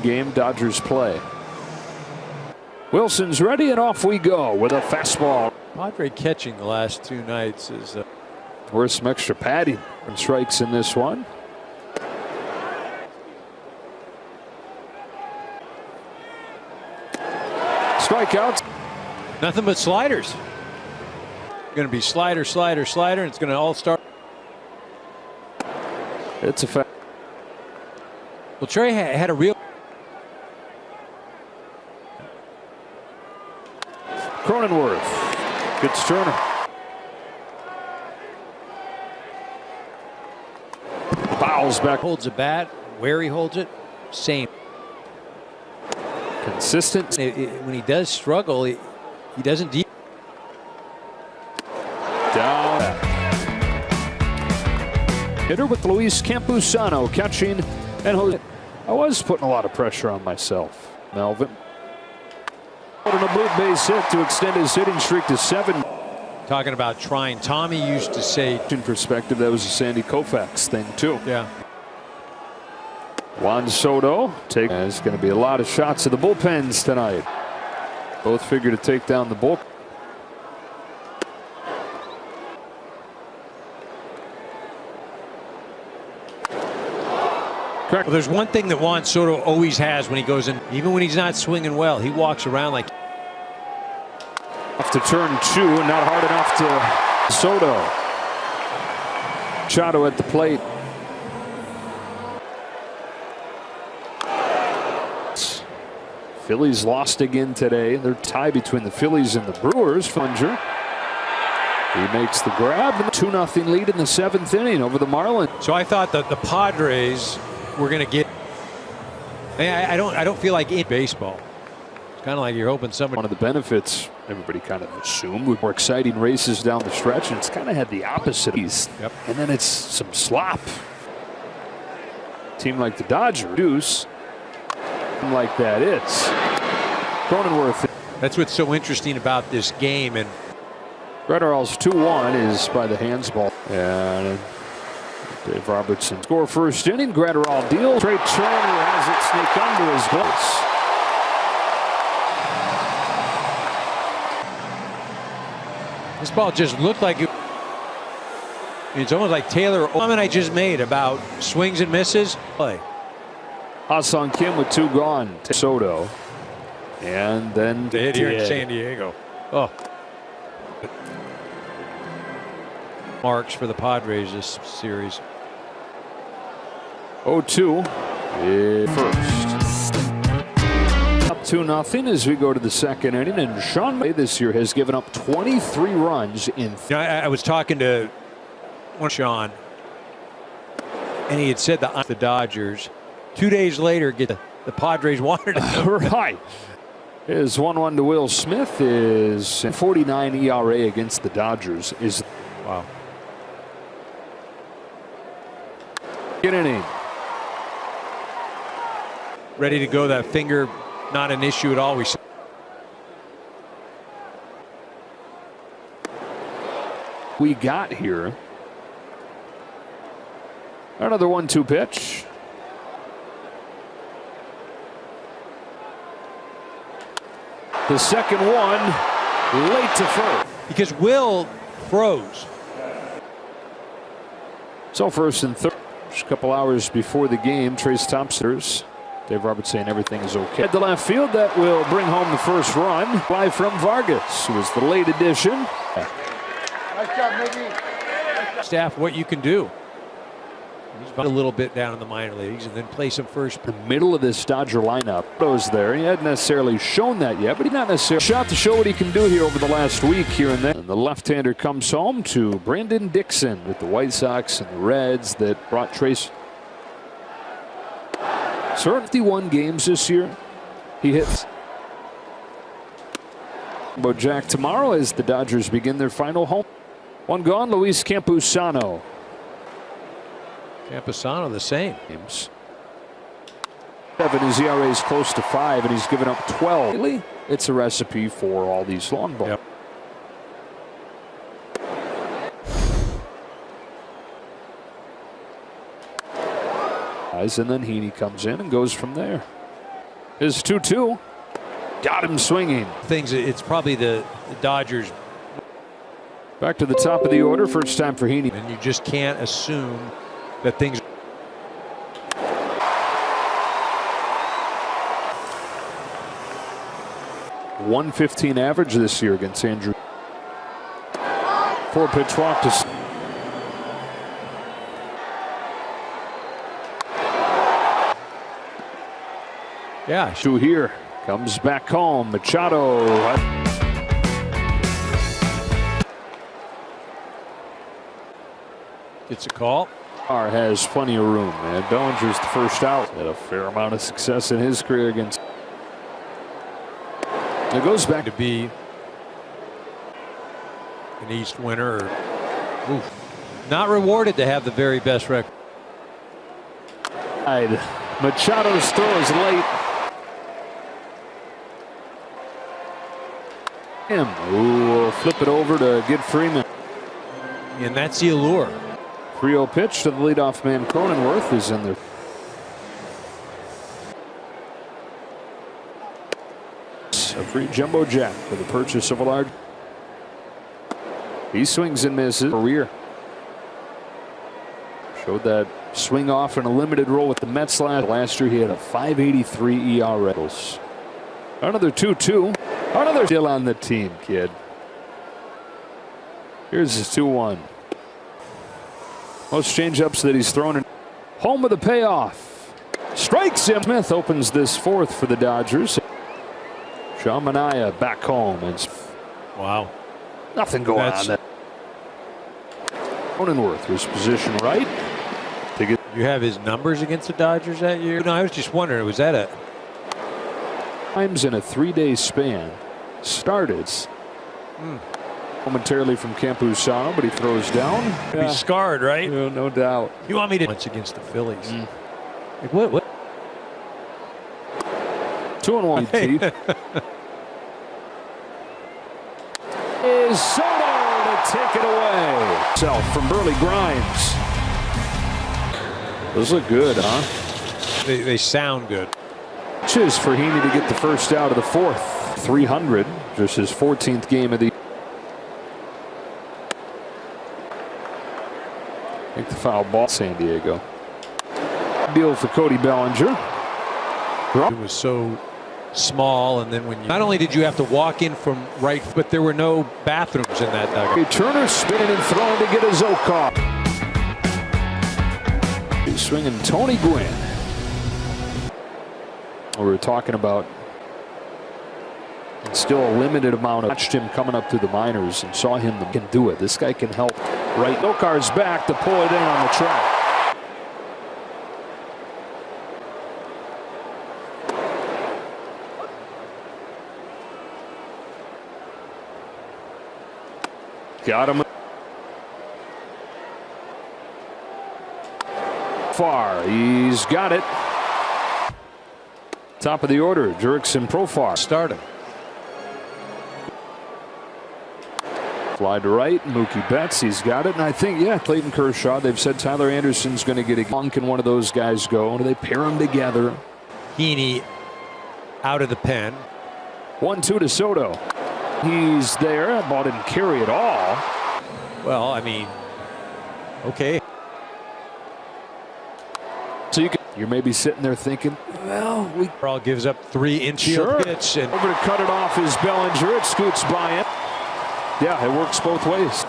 Game Dodgers play. Wilson's ready and off we go with a fastball. Padres catching the last two nights is worth some extra padding. And strikes in this one. Strikeouts. nothing but sliders. Going to be slider, slider, slider, and it's going to all start. It's a fact. Well, Trey had a real. Cronenworth. Good Turner. Fouls back. Holds a bat. Where he holds it, same. Consistent. When he does struggle, he doesn't. Down. Hitter with Luis Campusano catching and Jose. I was putting a lot of pressure on myself. Melvin. On a blue base hit to extend his hitting streak to 7. Talking about trying. Tommy used to say. In perspective, that was a Sandy Koufax thing too. Yeah. Juan Soto. There's going to be a lot of shots of the bullpens tonight. Both figure to take down the bullpen. Well, there's one thing that Juan Soto always has when he goes in, even when he's not swinging well, he walks around like. Off to turn 2, not hard enough to Soto. Machado at the plate. Phillies lost again today. They're tied between the Phillies and the Brewers. Funger. He makes the grab. 2-0 lead in the 7th inning over the Marlins. So I thought that the Padres were going to get. I don't feel like in baseball. It's kind of like you're hoping somebody. One of the benefits everybody kind of assumed with more exciting races down the stretch, and it's kind of had the opposite. Yep. And then it's some slop. Team like the Dodgers, deuce. Like that, it's Cronenworth. That's what's so interesting about this game. And Gretterall's 2-1 is by the hands ball. And Dave Robertson score first inning. Gretterall deal. Trey Turner has it sneak under his base. this ball just looked like it. It's almost like Taylor. Comment I just made about swings and misses. Play. Ha-Seong Kim with 2 gone. Soto. And then they hit here in San Diego. Oh. Marks for the Padres this series. 0-2 first. Up 2-0 as we go to the 2nd inning, and Sean May this year has given up 23 runs in. I was talking to Sean, and he had said the Dodgers. 2 days later, get the Padres wanted it. Right. His 1-1 to Will Smith is 49 ERA against the Dodgers. Is wow. Get inning. Ready to go. That finger, not an issue at all. We got here. Another 1-2 pitch. The second one late to first. Because Will froze. So first and third. Just a couple hours before the game, Trace Thompson. Dave Roberts saying everything is okay. At the left field, that will bring home the first run. Fly from Vargas, who was the late addition. Nice job, Miggy. Staff, what you can do. He's a little bit down in the minor leagues and then play some first. The middle of this Dodger lineup goes there. He hadn't necessarily shown that yet, but he not necessarily shot to show what he can do here over the last week here and there. And the left-hander comes home to Brandon Dixon with the White Sox and the Reds that brought Trace. 51 games this year. He hits. But Jack tomorrow as the Dodgers begin their final home. 1 gone, Luis Campusano. Campusano the same. 7, his ERA is close to 5, and he's given up 12. Really? It's a recipe for all these long balls. Yep. And then Heaney comes in and goes from there. His 2-2. Got him swinging. It's probably the Dodgers. Back to the top of the order. First time for Heaney. And you just can't assume that things. .115 average this year against Andrew. 4-pitch walk to. Yeah. To here. Comes back home. Machado. Gets a call. Has plenty of room, man. Bellinger's the first out. Had a fair amount of success in his career against. It goes back to be an East winner. Not rewarded to have the very best record. Machado's throw is late. We'll flip it over to get Freeman. And that's the allure. 3-0 pitch to the leadoff man. Cronenworth is in there. A free jumbo jack for the purchase of a large. He swings and misses. Career. Showed that swing off in a limited role with the Mets last year. He had a .583 ERA. Another 2-2. Another still on the team, kid. Here's his 2-1. Most changeups that he's thrown in. Home with a payoff. Strikes him. Smith opens this fourth for the Dodgers. Sean Manaea back home. And wow. Nothing going on there. Cronenworth was positioned right. To get. You have his numbers against the Dodgers that year? No, I was just wondering, was that a. Times in a 3-day span. Started. Momentarily from Campusano, but he throws down. He's scarred, right? No doubt. You want me to once against the Phillies? Like what? 2-1 lead. Is Soto to take it away. Self from Burley Grimes. Those look good, huh? They sound good. Pitches for Heaney to get the first out of the fourth. 300. Just his 14th game of the. Make the foul ball. San Diego. Deal for Cody Bellinger. It was so small, and then when you not only did you have to walk in from right, but there were no bathrooms in that dugout. Turner spinning and throwing to get his Oak. He's swinging Tony Gwynn. We were talking about still a limited amount of. Watched him coming up through the minors and saw him can do it. This guy can help. Right, Okar's back to pull it in on the track. Got him. Far, he's got it. Top of the order, Jurickson Profar. Started. Fly to right, Mookie Betts, he's got it, and I think, yeah, Clayton Kershaw. They've said Tyler Anderson's going to get a long. Can one of those guys go? Do they pair them together? Heaney out of the pen. 1-2 to Soto. He's there. Ball didn't carry at all. Well, I mean, okay. So you're maybe sitting there thinking, well, Carl gives up 3 infield hits, and over to cut it off is Bellinger. It scoots by him. Yeah, it works both ways.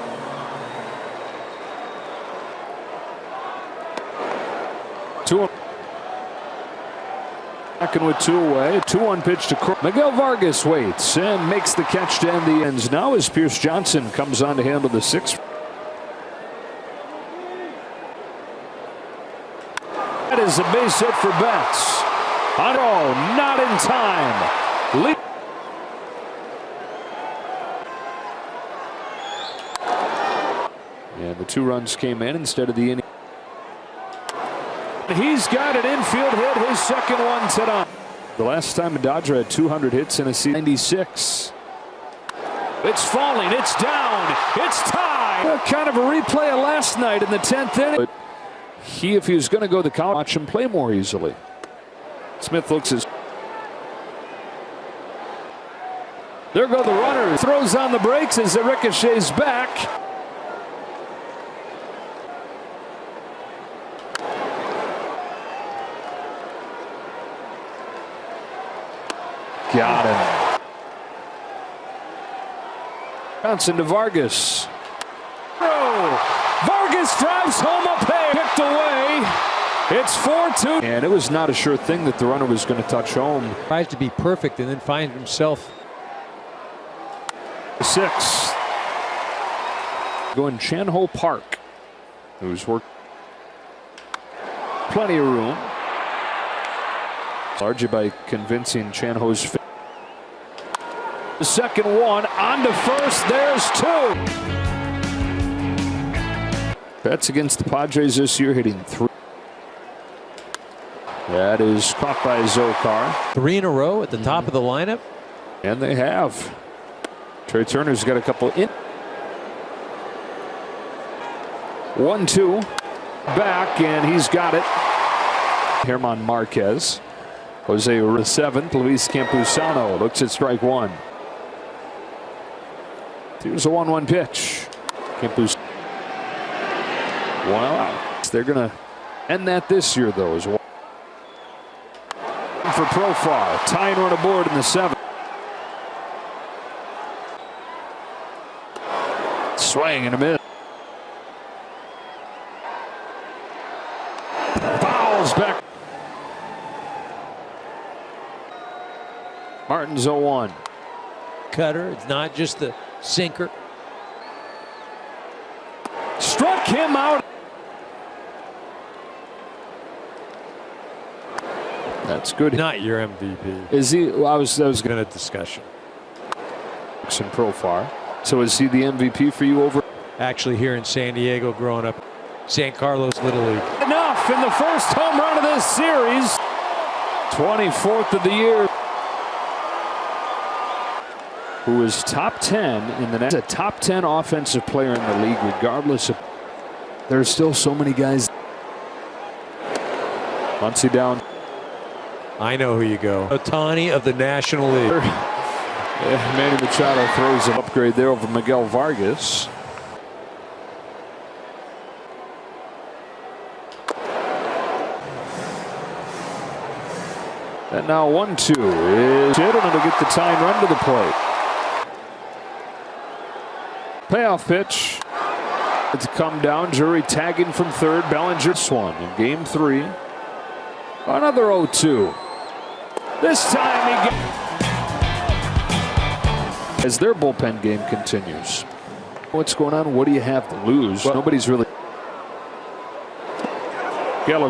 Second with 2 away. 2-1 pitch to Crow. Miguel Vargas waits and makes the catch to end the ends now as Pierce Johnson comes on to handle the 6th. That is a base hit for Betts. Oh, not in time. And the 2 runs came in instead of the inning. He's got an infield hit, his second one tonight. The last time a Dodger had 200 hits in a season, 96. It's falling, it's down, it's tied. Kind of a replay of last night in the 10th inning. But if he was going to go the count, watch him play more easily. Smith looks as There go the runners. Throws on the brakes as it ricochets back. Got him. Johnson to Vargas. Oh, Vargas drives home a pair. Picked away. It's 4-2. And it was not a sure thing that the runner was going to touch home. Tries to be perfect and then finds himself. 6. Going Chan-Ho Park, who's worked plenty of room. Largely by convincing Chan-Ho's. The second one on to first. There's 2. Betts against the Padres this year, hitting 3. That is caught by Zokar. 3 in a row at the top of the lineup. And they have. Trey Turner's got a couple in. 1-2. Back, and he's got it. German Marquez. Jose the 7th. Luis Campusano looks at strike 1. Here's a 1-1 pitch. Campus. 1 out. They're going to end that this year, though. As well. For Profar. Tying run aboard in the 7th. Swing and a miss. Fouls back. Martin's 0-1. Cutter. It's not just the sinker. Struck him out. That's good. Not your MVP. Is he? Well, I was Been a discussion. in Profar. So is he the MVP for you over? Actually, here in San Diego, growing up, San Carlos Little League. Enough in the first home run of this series. 24th of the year. Who is top 10 in the net? A top 10 offensive player in the league, regardless of. There's still so many guys. Muncy down. I know who you go. Ohtani of the National League. Manny Machado throws an upgrade there over Miguel Vargas. And now 1-2 is hit, and it'll get the tying run to the plate. Payoff pitch. It's come down. Drury tagging from third. Bellinger swung in game 3. Another 0-2. This time he gets. As their bullpen game continues. What's going on? What do you have to lose? Well, nobody's really. Gallo